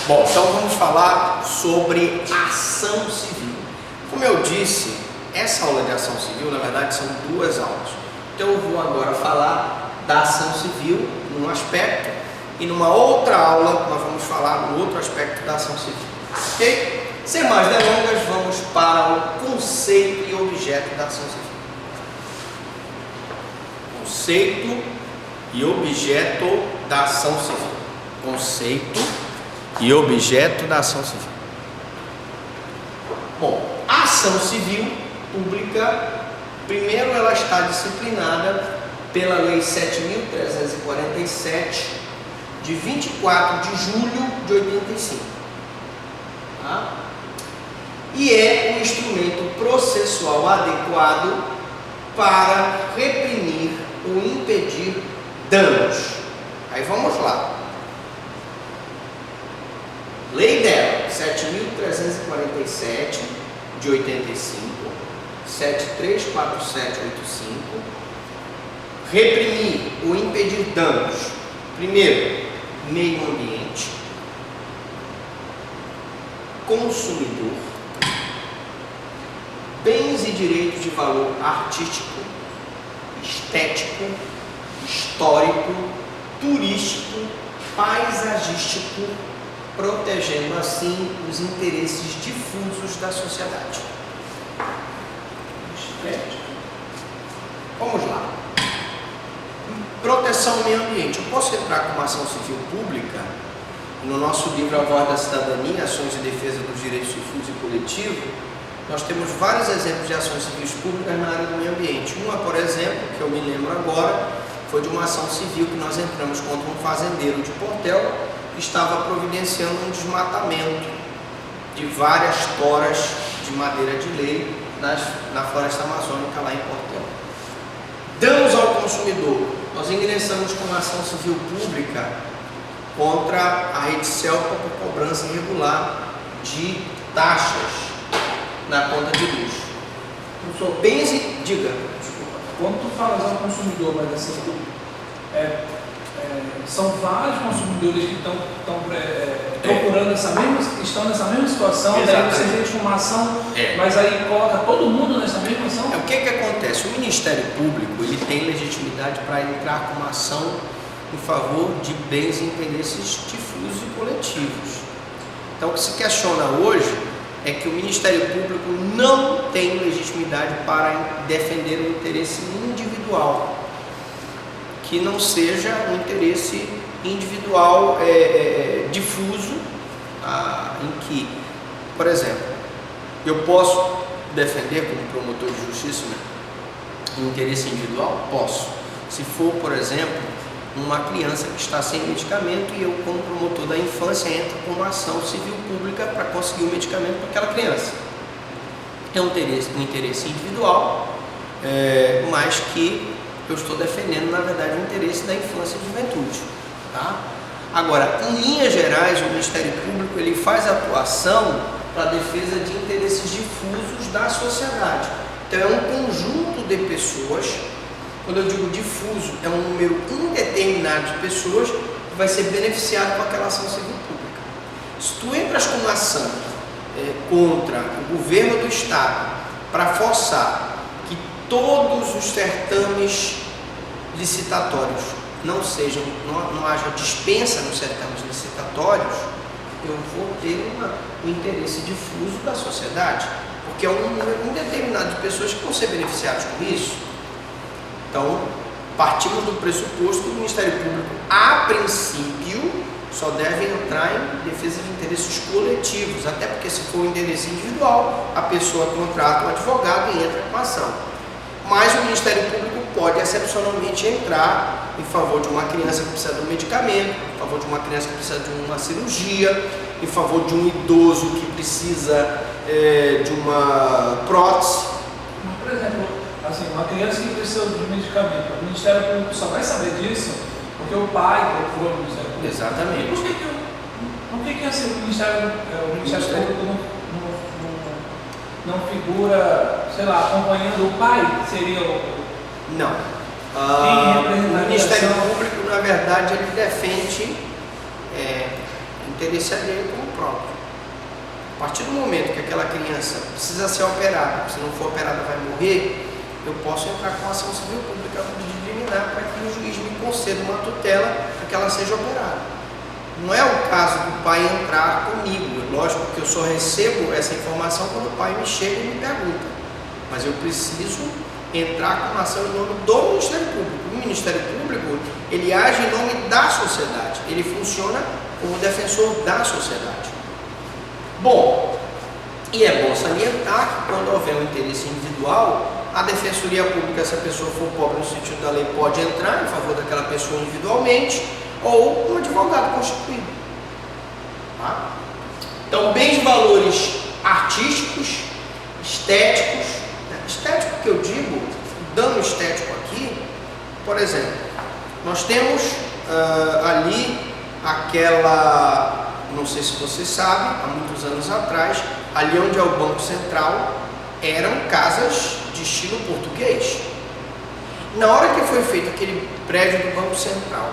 Bom, então vamos falar sobre ação civil. Como eu disse, essa aula de ação civil, na verdade, são duas aulas. Então eu vou agora falar da ação civil num aspecto e numa outra aula nós vamos falar no outro aspecto da ação civil. Ok? Sem mais delongas, vamos para o conceito e objeto da ação civil. Conceito e objeto da ação civil. Conceito e objeto da ação civil. Bom, a ação civil pública, primeiro ela está disciplinada pela Lei 7.347, de 24 de julho de 85. Tá? E é um instrumento processual adequado para reprimir ou impedir danos. Aí vamos lá. Lei dela, 7.347 de 85, 734785, reprimir ou impedir danos. Primeiro, meio ambiente, consumidor, bens e direitos de valor artístico, estético, histórico, turístico, paisagístico, protegendo assim os interesses difusos da sociedade. Vamos lá. Proteção ao meio ambiente. Eu posso entrar com uma ação civil pública? No nosso livro A Voz da Cidadania, Ações de Defesa dos Direitos Difusos e Coletivos, nós temos vários exemplos de ações civis públicas na área do meio ambiente. Uma, por exemplo, que eu me lembro agora, foi de uma ação civil que nós entramos contra um fazendeiro de Portel que estava providenciando um desmatamento de várias toras de madeira de lei na floresta amazônica lá em Portel. Danos ao consumidor. Nós ingressamos com uma ação civil pública contra a Rede Celpa por cobrança irregular de taxas na conta de luz. Professor, Bens e... Diga. desculpa, quando tu falas ao consumidor, mas assim, são vários consumidores que estão procurando estão nessa mesma situação, daí você gente uma ação, mas aí coloca todo mundo nessa mesma ação? O que acontece? O Ministério Público ele tem legitimidade para entrar com uma ação em favor de bens e interesses difusos e coletivos. Então o que se questiona hoje é que o Ministério Público não tem legitimidade para defender um interesse individual, que não seja um interesse individual difuso, em que, por exemplo, eu posso defender como promotor de justiça um interesse individual? Posso. Se for, por exemplo, uma criança que está sem medicamento e eu, como promotor da infância, entro com uma ação civil pública para conseguir o medicamento para aquela criança. É um interesse individual, mas que eu estou defendendo, na verdade, o interesse da infância e juventude. Tá? Agora, em linhas gerais, o Ministério Público ele faz atuação para a defesa de interesses difusos da sociedade. Então, é um conjunto de pessoas. Quando eu digo difuso, é um número indeterminado de pessoas que vai ser beneficiado com aquela ação civil pública. Se tu entras com uma ação contra o governo do Estado para forçar que todos os certames licitatórios não haja dispensa nos certames licitatórios, eu vou ter um interesse difuso da sociedade, porque é um número indeterminado de pessoas que vão ser beneficiadas com isso. Então, partimos do pressuposto que o Ministério Público, a princípio, só deve entrar em defesa de interesses coletivos, até porque se for um interesse individual, a pessoa contrata um advogado e entra com a ação. Mas o Ministério Público pode excepcionalmente entrar em favor de uma criança que precisa de um medicamento, em favor de uma criança que precisa de uma cirurgia, em favor de um idoso que precisa de uma prótese. Por exemplo, assim, uma criança que precisa de medicamento, o Ministério Público só vai saber disso porque o pai procurou o Ministério Público. Exatamente. Por que assim, o Ministério Público não figura, sei lá, acompanhando o pai? Seria o... Não. O Ministério Público, na verdade, ele defende interesse alheio como próprio. A partir do momento que aquela criança precisa ser operada, se não for operada vai morrer, eu posso entrar com ação civil pública com pedido de liminar para que o juiz me conceda uma tutela para que ela seja operada. Não é o caso do pai entrar comigo, lógico que eu só recebo essa informação quando o pai me chega e me pergunta, mas eu preciso entrar com uma ação em nome do Ministério Público. O Ministério Público, ele age em nome da sociedade, ele funciona como defensor da sociedade. Bom, e é bom salientar que quando houver um interesse individual, a Defensoria Pública, se a pessoa for pobre no sentido da lei, pode entrar em favor daquela pessoa individualmente, ou um advogado constituído. Tá? Então, bens de valores artísticos, estéticos, né? Estético que eu digo, dano estético aqui, por exemplo, nós temos ali aquela, não sei se você sabe, há muitos anos atrás, ali onde é o Banco Central, eram casas de estilo português. Na hora que foi feito aquele prédio do Banco Central,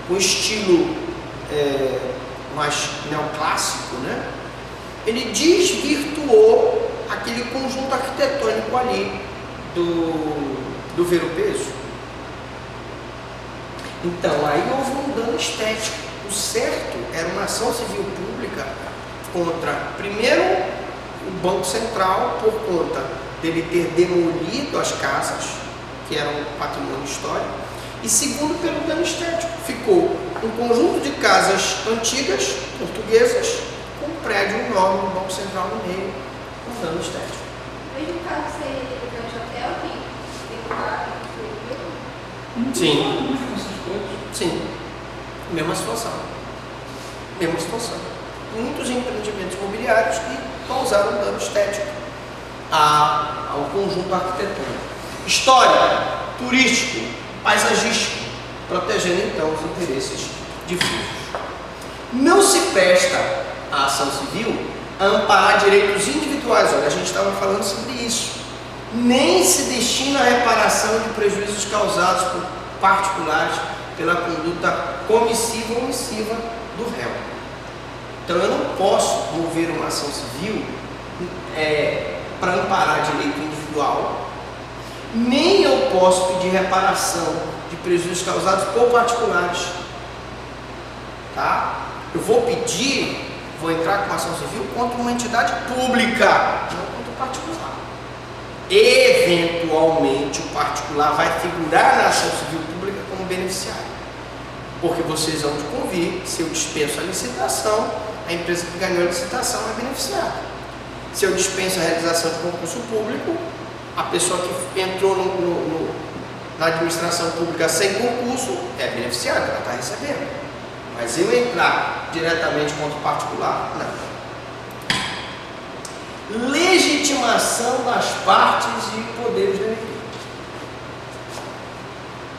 com estilo mais neoclássico, né? Ele desvirtuou aquele conjunto arquitetônico ali do Ver-o-Peso. Então aí houve um dano estético. O certo era uma ação civil pública contra, primeiro, o Banco Central, por conta dele ter demolido as casas, que eram patrimônio histórico, e segundo, pelo dano estético. Ficou um conjunto de casas antigas, portuguesas, com um prédio enorme no Banco Central no meio, com dano estético. Mesmo caso seja de grande hotel, tem lugar que Sim. Sim. Mesma situação. Mesma situação. Muitos empreendimentos imobiliários que causaram dano estético ao conjunto arquitetônico. História, turístico, paisagístico, protegendo então os interesses difusos. Não se presta a ação civil a amparar direitos individuais. Olha, a gente estava falando sobre isso. Nem se destina a reparação de prejuízos causados por particulares pela conduta comissiva ou omissiva do réu. Então eu não posso mover uma ação civil para amparar direito individual, nem eu posso pedir reparação de prejuízos causados por particulares. Tá? Eu vou entrar com ação civil contra uma entidade pública, não contra o particular. Eventualmente o particular vai figurar na ação civil pública como beneficiário, porque vocês vão de convir, se eu dispenso a licitação, a empresa que ganhou a licitação é beneficiada. Se eu dispenso a realização de concurso público, a pessoa que entrou na administração pública sem concurso é beneficiada, ela está recebendo. Mas eu entrar diretamente contra o particular, não. Legitimação das partes e poderes do MP.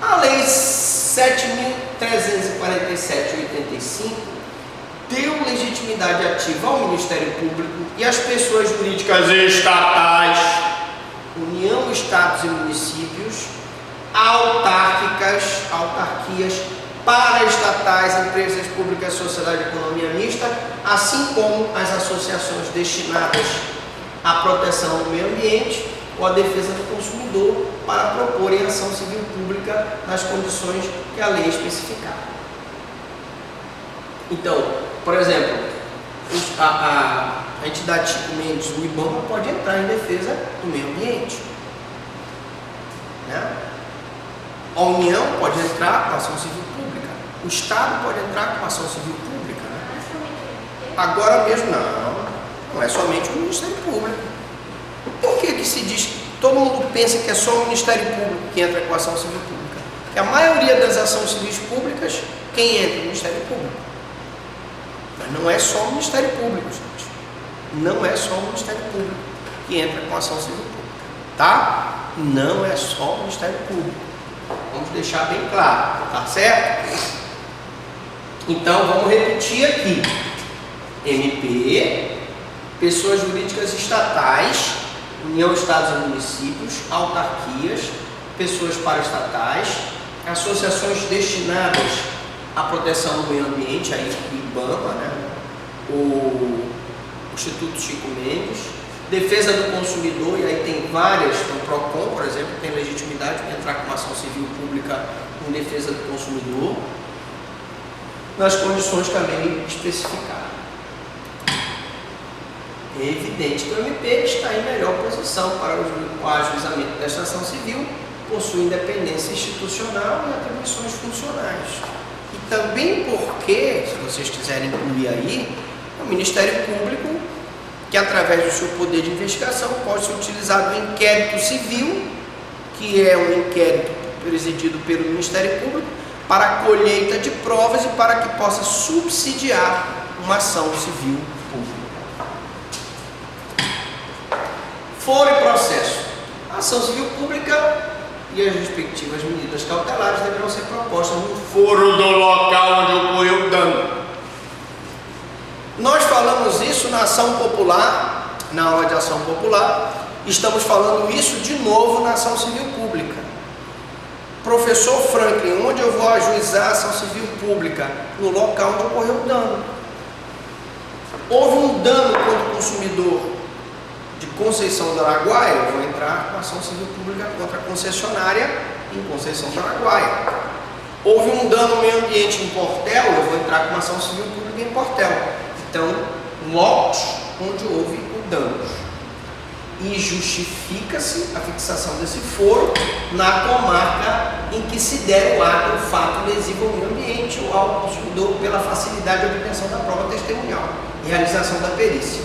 A Lei 7.347/85 deu legitimidade ativa ao Ministério Público e às pessoas jurídicas estatais, União, Estados e Municípios, autarquias, paraestatais, empresas públicas, sociedade de economia mista, assim como as associações destinadas à proteção do meio ambiente ou à defesa do consumidor para proporem ação civil pública nas condições que a lei especificar. Então, por exemplo, a entidade Chico Mendes, o IBAMA, pode entrar em defesa do meio ambiente. Né? A União pode entrar com ação civil pública. O Estado pode entrar com ação civil pública. Né? Agora mesmo não é somente o Ministério Público. Por que se diz, todo mundo pensa que é só o Ministério Público que entra com ação civil pública? Porque a maioria das ações civis públicas, quem entra? O Ministério Público. Mas não é só o Ministério Público, gente. Não é só o Ministério Público que entra com ação civil pública. Tá? Não é só o Ministério Público. Vamos deixar bem claro, tá certo? Então vamos repetir aqui: MP, pessoas jurídicas estatais, União, Estados e Municípios, autarquias, pessoas paraestatais, associações destinadas à proteção do meio ambiente, aí o IBAMA, né? o Instituto Chico Mendes, defesa do consumidor, e aí tem várias, o PROCON, por exemplo, tem legitimidade para entrar com uma ação civil pública em defesa do consumidor, nas condições que a lei especificar. É evidente que o MP está em melhor posição para o ajuizamento desta ação civil, possui independência institucional e atribuições funcionais. E também porque, se vocês quiserem incluir aí, o Ministério Público, que através do seu poder de investigação pode ser utilizado o inquérito civil, que é um inquérito presidido pelo Ministério Público, para a colheita de provas e para que possa subsidiar uma ação civil pública. Foro e processo. A ação civil pública e as respectivas medidas cautelares deverão ser propostas no foro do local onde ocorreu o dano. Nós falamos isso na ação popular, na aula de ação popular, estamos falando isso de novo na ação civil pública. Professor Franklin, onde eu vou ajuizar a ação civil pública? No local onde ocorreu o dano. Houve um dano contra o consumidor de Conceição do Araguaia, eu vou entrar com ação civil pública contra a concessionária em Conceição do Araguaia. Houve um dano ao meio ambiente em Portel, eu vou entrar com uma ação civil pública em Portel. Então, locos onde houve o dano. E justifica-se a fixação desse foro na comarca em que se der o ato, o fato lesivo ao meio ambiente ou ao consumidor pela facilidade de obtenção da prova testemunhal e realização da perícia.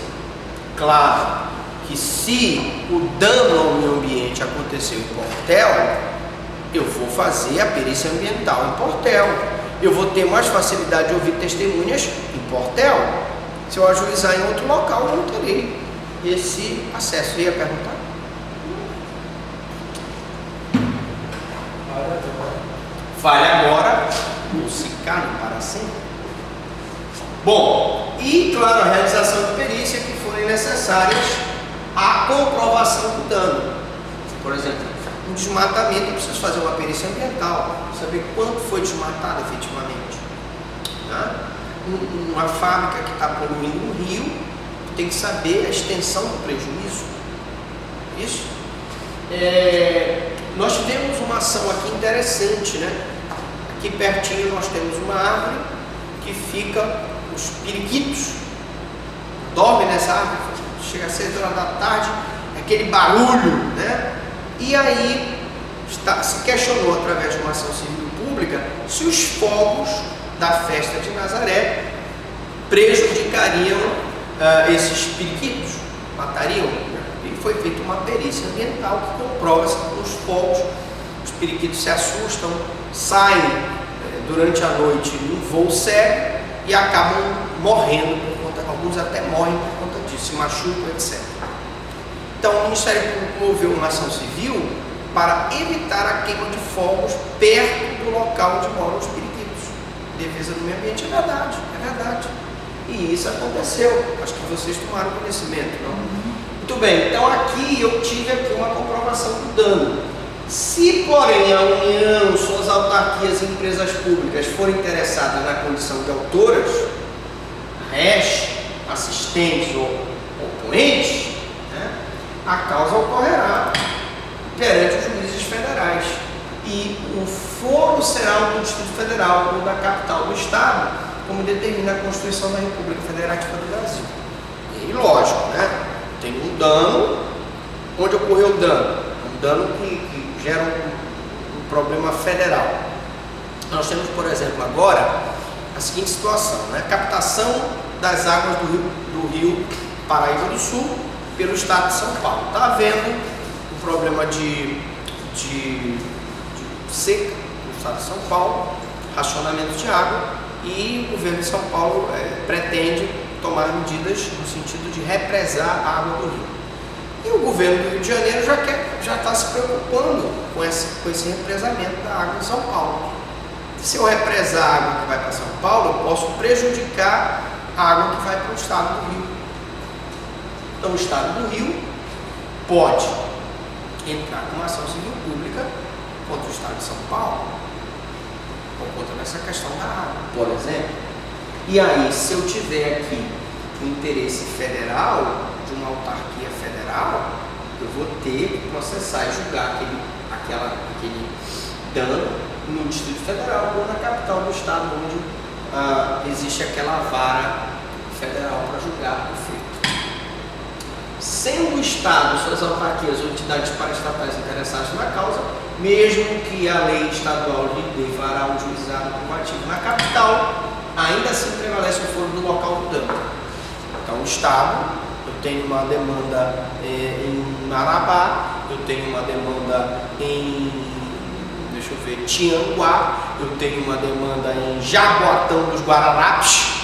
Claro que se o dano ao meio ambiente aconteceu em Portel, eu vou fazer a perícia ambiental em Portel. Eu vou ter mais facilidade de ouvir testemunhas em Portel. Se eu ajuizar em outro local, eu não terei esse acesso. Eu ia perguntar? Fale agora, ou se cale para sempre. Bom, e claro, a realização de perícia que forem necessárias à comprovação do dano. Por exemplo, um desmatamento, eu preciso fazer uma perícia ambiental, saber quanto foi desmatado efetivamente. Tá? Uma fábrica que está poluindo um rio, tem que saber a extensão do prejuízo. Isso. Nós tivemos uma ação aqui interessante, né? Aqui pertinho nós temos uma árvore que fica, os periquitos dormem nessa árvore, chega às 6 horas da tarde, aquele barulho, né? E aí se questionou através de uma ação civil pública se os fogos da festa de Nazaré prejudicariam esses periquitos, matariam. E foi feita uma perícia ambiental que comprova-se que os fogos, os periquitos se assustam, saem durante a noite num voo cego e acabam morrendo por conta, alguns até morrem por conta disso, se machucam, etc. Então o Ministério Público moveu uma ação civil para evitar a queima de fogos perto do local onde moram os periquitos. Defesa do meio ambiente é verdade, é verdade. E isso aconteceu. Acho que vocês tomaram conhecimento, não? Muito bem, então aqui eu tive aqui uma comprovação do dano. Se, porém, a União, suas autarquias e empresas públicas forem interessadas na condição de autoras, RES, assistentes ou oponentes, né, a causa ocorrerá perante os juízes federais. E o foro será do Distrito Federal ou da capital do Estado, como determina a Constituição da República Federativa do Brasil. E lógico, né? Tem um dano, onde ocorreu o dano? Um dano que gera um problema federal. Nós temos, por exemplo, agora a seguinte situação, né? Captação das águas do rio Paraíba do Sul pelo Estado de São Paulo. Está havendo um problema de seca no Estado de São Paulo, racionamento de água, e o governo de São Paulo pretende tomar medidas no sentido de represar a água do rio. E o governo do Rio de Janeiro já está se preocupando com esse represamento da água em São Paulo. Se eu represar a água que vai para São Paulo, eu posso prejudicar a água que vai para o estado do Rio. Então o estado do Rio pode entrar com uma ação civil pública contra o estado de São Paulo, ou contra essa questão da água, por exemplo. E aí, se eu tiver aqui o interesse federal, de uma autarquia federal, eu vou ter que processar e julgar aquele dano no Distrito Federal ou na capital do estado, onde existe aquela vara federal para julgar o feito. Sendo o Estado, suas autarquias ou entidades paraestatais interessadas na causa, mesmo que a lei estadual lhe dê vara ao juizado privativo na capital, ainda assim prevalece o foro do local do dano. Então, o Estado, eu tenho uma demanda em Marabá, eu tenho uma demanda em, deixa eu ver, Tianguá, eu tenho uma demanda em Jaboatão dos Guararapes,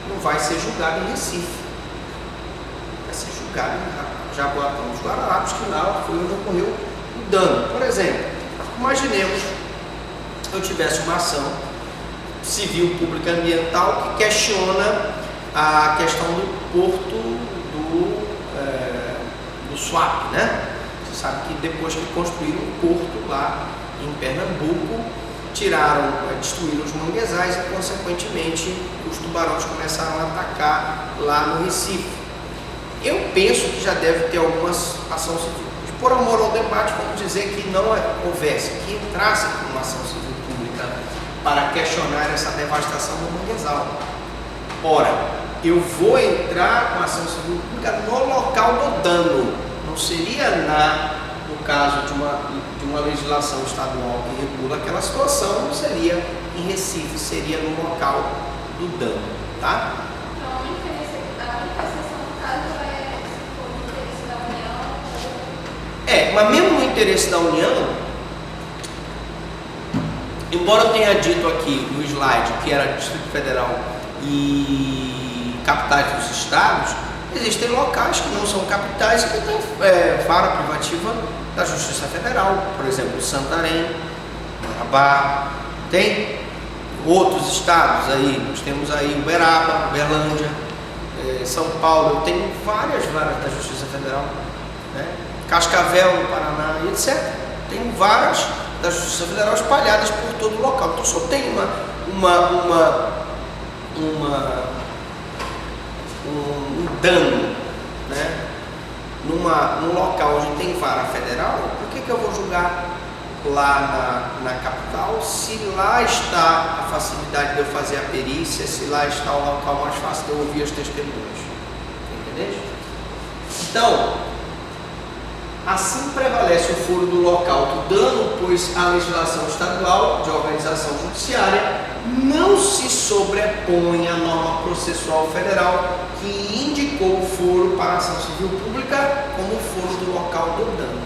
não vai ser julgado em Recife. Vai ser julgado em Jaboatão dos Guararapes, que lá foi onde ocorreu o dano. Por exemplo, imaginemos que eu tivesse uma ação civil pública ambiental que questiona a questão do porto do Suape, né? Você sabe que depois que construíram um porto lá em Pernambuco, destruíram os manguezais e, consequentemente, os tubarões começaram a atacar lá no Recife. Eu penso que já deve ter alguma ação civil. Por amor ao debate, vamos dizer que não houvesse, que entrasse uma ação civil pública para questionar essa devastação do manguezal. Ora, eu vou entrar com ação civil pública no local do dano. Não seria no caso de uma legislação estadual que regula aquela situação, não seria em Recife, seria no local do dano, tá? Então, a única exceção no caso é se for no interesse da União. Mas mesmo no interesse da União, embora eu tenha dito aqui no slide que era Distrito Federal e capitais dos estados, existem locais que não são capitais e que têm vara privativa da Justiça Federal, por exemplo, Santarém, Marabá, tem outros estados aí, nós temos aí Uberaba, Uberlândia, São Paulo, eu tenho várias varas da Justiça Federal, né? Cascavel, no Paraná, e etc. Tem varas da Justiça Federal espalhadas por todo o local, então só tem um dano, né, num local onde tem vara federal. Por que eu vou julgar lá na capital se lá está a facilidade de eu fazer a perícia, se lá está o local mais fácil de eu ouvir as testemunhas? Entendeu? Então, assim prevalece o foro do local do dano, pois a legislação estadual de organização judiciária não se sobrepõe à norma processual federal que indicou o foro para a ação civil pública como foro do local do dano.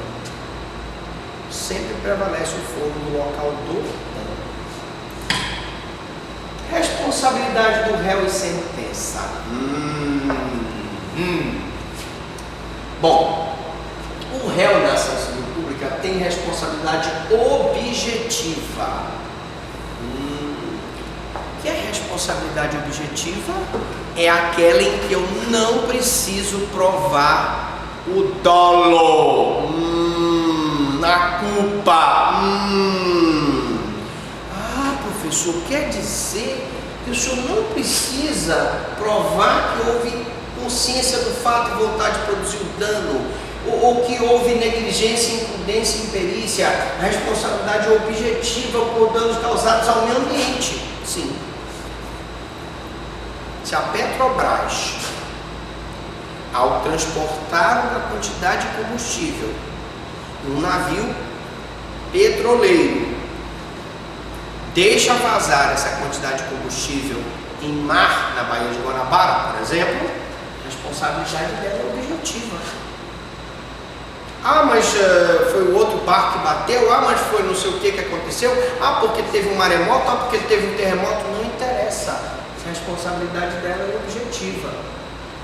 Sempre prevalece o foro do local do dano. Responsabilidade do réu e sentença. Bom, o réu na ação civil pública tem responsabilidade objetiva. O que é responsabilidade objetiva? É aquela em que eu não preciso provar o dolo, a culpa. Professor, quer dizer que o senhor não precisa provar que houve consciência do fato e vontade de produzir o dano, ou que houve negligência, imprudência e imperícia, a responsabilidade objetiva por danos causados ao meio ambiente. Sim. Se a Petrobras, ao transportar uma quantidade de combustível em um navio petroleiro, deixa vazar essa quantidade de combustível em mar, na Baía de Guanabara, por exemplo, a responsabilidade dela é objetiva. Mas foi o outro barco que bateu, mas foi não sei o que aconteceu, porque teve um maremoto, porque teve um terremoto, não interessa. A responsabilidade dela é objetiva,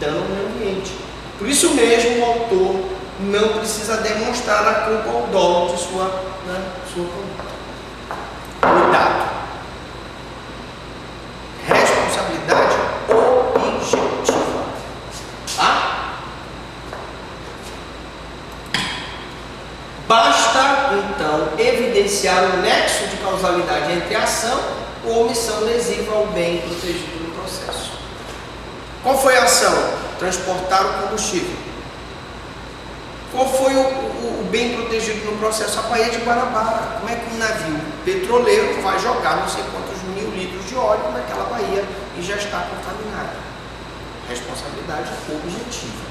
dano ao meio ambiente. Por isso mesmo o autor não precisa demonstrar a culpa ou dolo de sua conduta. Cuidado. Responsabilidade objetiva. Tá? Basta, então, evidenciar o nexo de causalidade entre a ação ou omissão lesiva ao bem protegido no processo. Qual foi a ação? Transportar o combustível. Qual foi o bem protegido no processo? A Baía de Guanabara. Como é que um navio petroleiro vai jogar não sei quantos mil litros de óleo naquela baía e já está contaminada? Responsabilidade objetiva.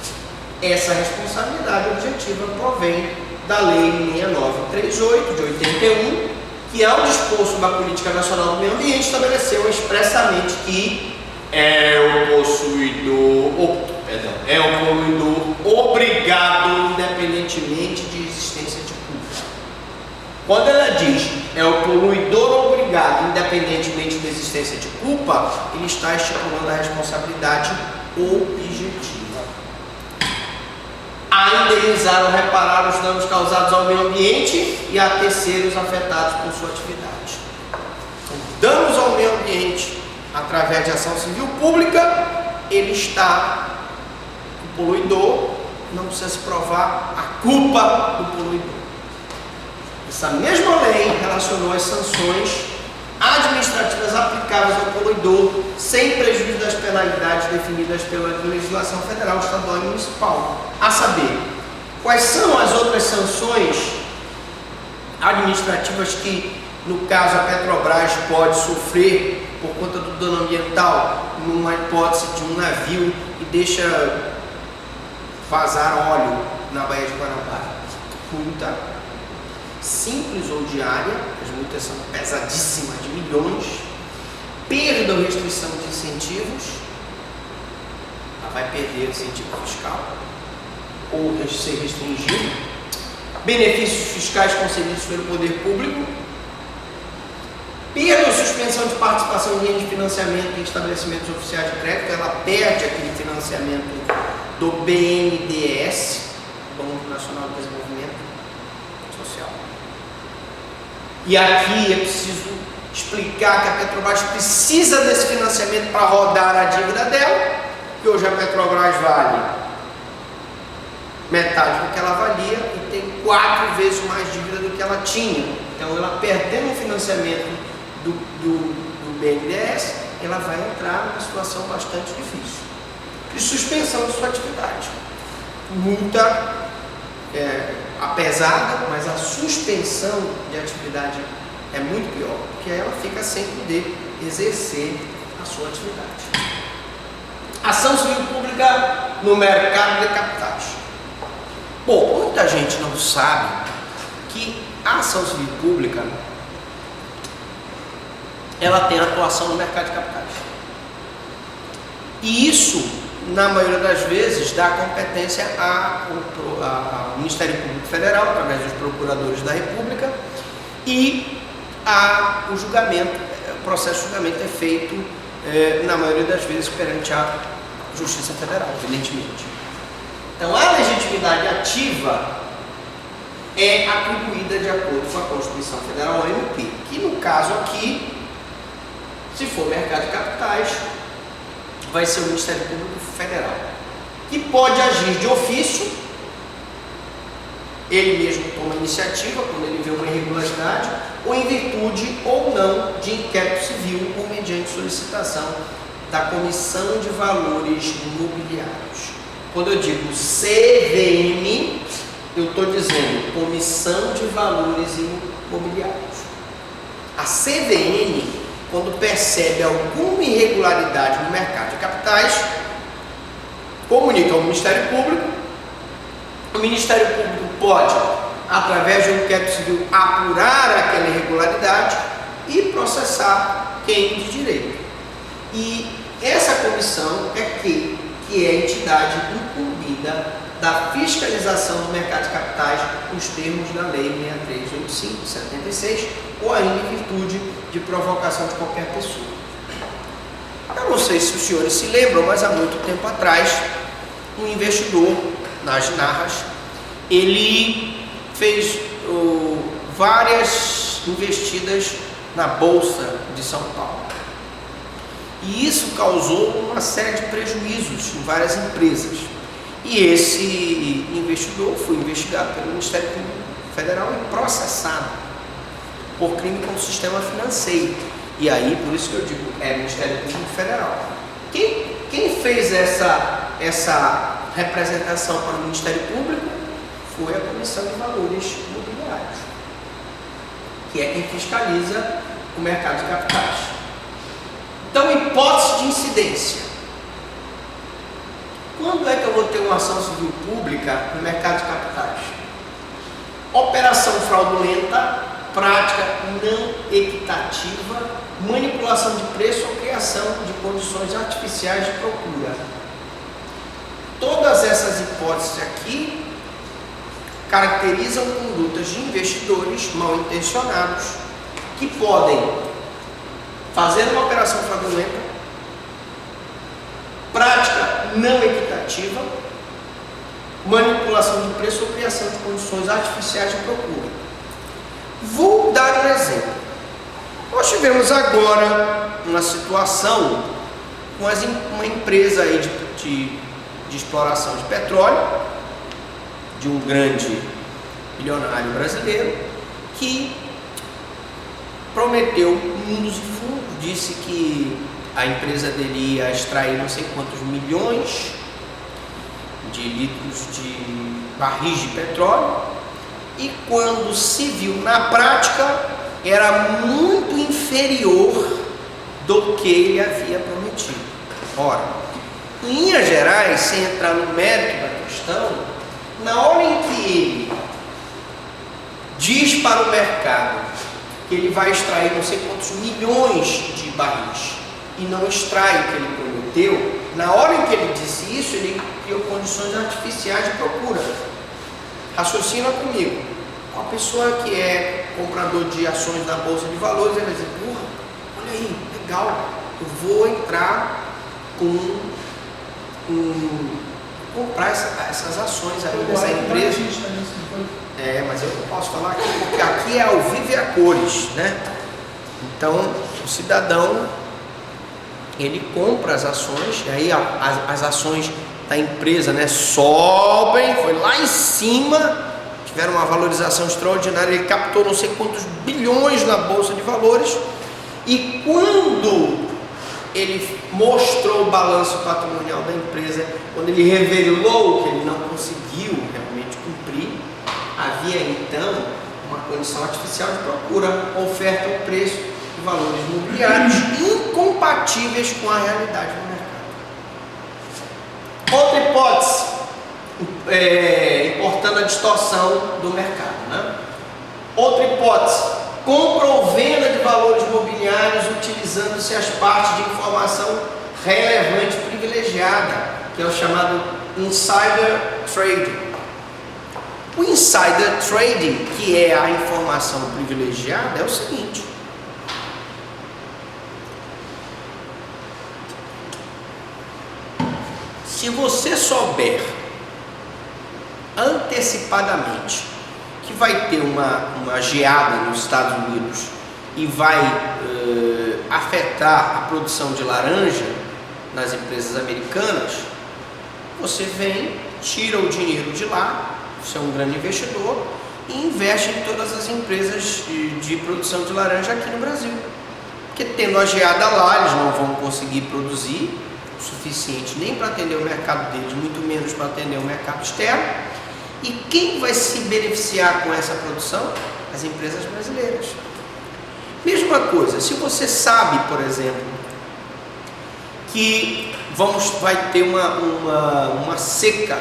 Essa responsabilidade objetiva provém da Lei 6938 de 81, que ao dispor sobre a Política Nacional do Meio Ambiente estabeleceu expressamente que é o poluidor obrigado, independentemente de existência de culpa. Quando ela diz é o poluidor obrigado, independentemente da existência de culpa, ele está estipulando a responsabilidade objetiva. A indenizar ou reparar os danos causados ao meio ambiente e a terceiros afetados por sua atividade. Então, danos ao meio ambiente através de ação civil pública, ele está, o poluidor não precisa se provar a culpa do poluidor. Essa mesma lei relacionou as sanções administrativas aplicáveis ao poluidor sem prejuízo das penalidades definidas pela legislação federal, estadual e municipal. A saber, quais são as outras sanções administrativas que, no caso, a Petrobras pode sofrer por conta do dano ambiental, numa hipótese de um navio e deixa vazar óleo na Baía de Guanabara? Multa simples ou diária, as multas são pesadíssimas, de milhões, perda ou restrição de incentivos, ela vai perder incentivo fiscal ou ser restringido, benefícios fiscais concedidos pelo poder público, perda ou suspensão de participação em linha de financiamento em estabelecimentos oficiais de crédito, ela perde aquele financiamento do BNDES, Banco Nacional de Desenvolvimento Social. E aqui é preciso explicar que a Petrobras precisa desse financiamento para rodar a dívida dela, que hoje a Petrobras vale metade do que ela valia e tem 4 vezes mais dívida do que ela tinha. Então, ela perdendo o financiamento do BNDES, ela vai entrar numa situação bastante difícil de suspensão de sua atividade. Multa pesada, mas a suspensão de atividade é muito pior, porque ela fica sem poder exercer a sua atividade. Ação civil pública no mercado de capitais. Bom, muita gente não sabe que a ação civil pública ela tem atuação no mercado de capitais. E isso, na maioria das vezes, dá competência ao Ministério Público Federal, através dos procuradores da República, e o julgamento, o processo de julgamento é feito, na maioria das vezes, perante a Justiça Federal, evidentemente. Então, a legitimidade ativa é atribuída de acordo com a Constituição Federal, a MP, que no caso aqui, se for mercado de capitais, vai ser o Ministério Público Federal, que pode agir de ofício, ele mesmo toma iniciativa quando ele vê uma irregularidade, ou em virtude ou não de inquérito civil ou mediante solicitação da Comissão de Valores Imobiliários. Quando eu digo CVM, eu estou dizendo Comissão de Valores Imobiliários. A CVM, quando percebe alguma irregularidade no mercado de capitais, comunica ao Ministério Público. O Ministério Público pode, através de um inquérito civil, apurar aquela irregularidade e processar quem de direito. E essa comissão que é a entidade incumbida da fiscalização do mercado de capitais nos termos da Lei 6385 de 76, ou ainda em virtude de provocação de qualquer pessoa. Eu não sei se os senhores se lembram, mas há muito tempo atrás, um investidor nas Narras, ele fez várias investidas na Bolsa de São Paulo. E isso causou uma série de prejuízos em várias empresas. E esse investidor foi investigado pelo Ministério Público Federal e processado por crime contra o sistema financeiro. E aí, por isso que eu digo, é Ministério Público Federal. Quem fez essa representação para o Ministério Público foi a Comissão de Valores Imobiliários, que é quem fiscaliza o mercado de capitais. Então, hipótese de incidência. Quando é que eu vou ter uma ação civil pública no mercado de capitais? Operação fraudulenta, prática não equitativa, manipulação de preço ou criação de condições artificiais de procura. Todas essas hipóteses aqui caracterizam condutas de investidores mal intencionados que podem fazer uma operação fraudulenta, prática não equitativa, manipulação de preço ou criação de condições artificiais de procura. Vou dar um exemplo. Nós tivemos agora uma situação com uma empresa aí de exploração de petróleo, de um grande bilionário brasileiro, que prometeu mundos e fundos, disse que a empresa dele ia extrair não sei quantos milhões de litros de barris de petróleo, e quando se viu na prática era muito inferior do que ele havia prometido. Ora, em linhas gerais, sem entrar no mérito da questão, na hora em que ele diz para o mercado que ele vai extrair não sei quantos milhões de barris e não extrai o que ele prometeu, na hora em que ele disse isso, ele criou condições artificiais de procura. Raciocina comigo. A pessoa que é comprador de ações da Bolsa de Valores, ele vai dizer, porra, olha aí, legal, eu vou entrar comprar essas ações aí dessa empresa. Mas eu não posso falar aqui, porque aqui é ao vivo e a cores, né? Então, o cidadão, ele compra as ações, e aí as ações da empresa, né, sobem, foi lá em cima, tiveram uma valorização extraordinária, ele captou não sei quantos bilhões na Bolsa de Valores, e quando ele mostrou o balanço patrimonial da empresa, quando ele revelou que ele não conseguiu realmente cumprir, havia então uma condição artificial de procura, oferta ao preço e valores imobiliários incompatíveis com a realidade do mercado. Outra hipótese, importando a distorção do mercado, né? Outra hipótese, compra ou venda de valores imobiliários utilizando-se as partes de informação relevante privilegiada, que é o chamado insider trading. O insider trading, que é a informação privilegiada, é o seguinte: se você souber antecipadamente que vai ter uma geada nos Estados Unidos e vai afetar a produção de laranja nas empresas americanas, você vem, tira o dinheiro de lá, você é um grande investidor, e investe em todas as empresas de produção de laranja aqui no Brasil. Porque tendo a geada lá, eles não vão conseguir produzir o suficiente nem para atender o mercado deles, muito menos para atender o mercado externo. E quem vai se beneficiar com essa produção? As empresas brasileiras. Mesma coisa, se você sabe, por exemplo, que vai ter uma seca,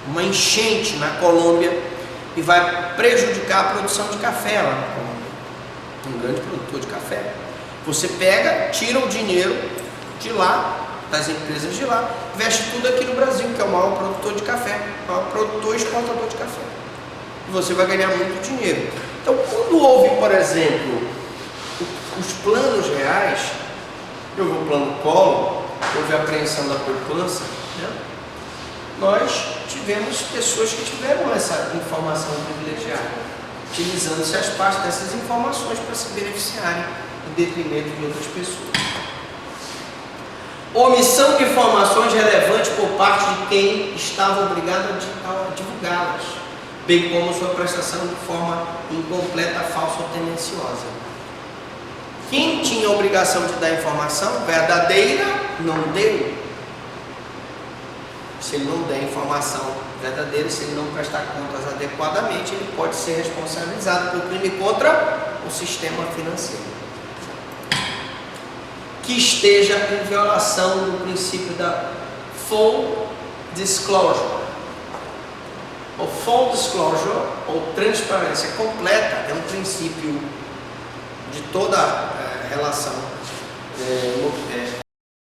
uma enchente na Colômbia e vai prejudicar a produção de café lá na Colômbia, um grande produtor de café. Você pega, tira o dinheiro de lá, das empresas de lá, investe tudo aqui no Brasil, que é o maior produtor de café, o maior produtor e exportador de café. E você vai ganhar muito dinheiro. Então, quando houve, por exemplo, os planos reais, houve o plano Collor, houve a apreensão da poupança, né? Nós tivemos pessoas que tiveram essa informação privilegiada, utilizando-se as partes dessas informações para se beneficiarem em detrimento de outras pessoas. Omissão de informações relevantes por parte de quem estava obrigado a divulgá-las, bem como sua prestação de forma incompleta, falsa ou tendenciosa. Quem tinha a obrigação de dar informação verdadeira, não deu. se ele não der informação verdadeira, se ele não prestar contas adequadamente, ele pode ser responsabilizado por crime contra o sistema financeiro. Que esteja em violação do princípio da full disclosure. O full disclosure, ou transparência completa, é um princípio de toda relação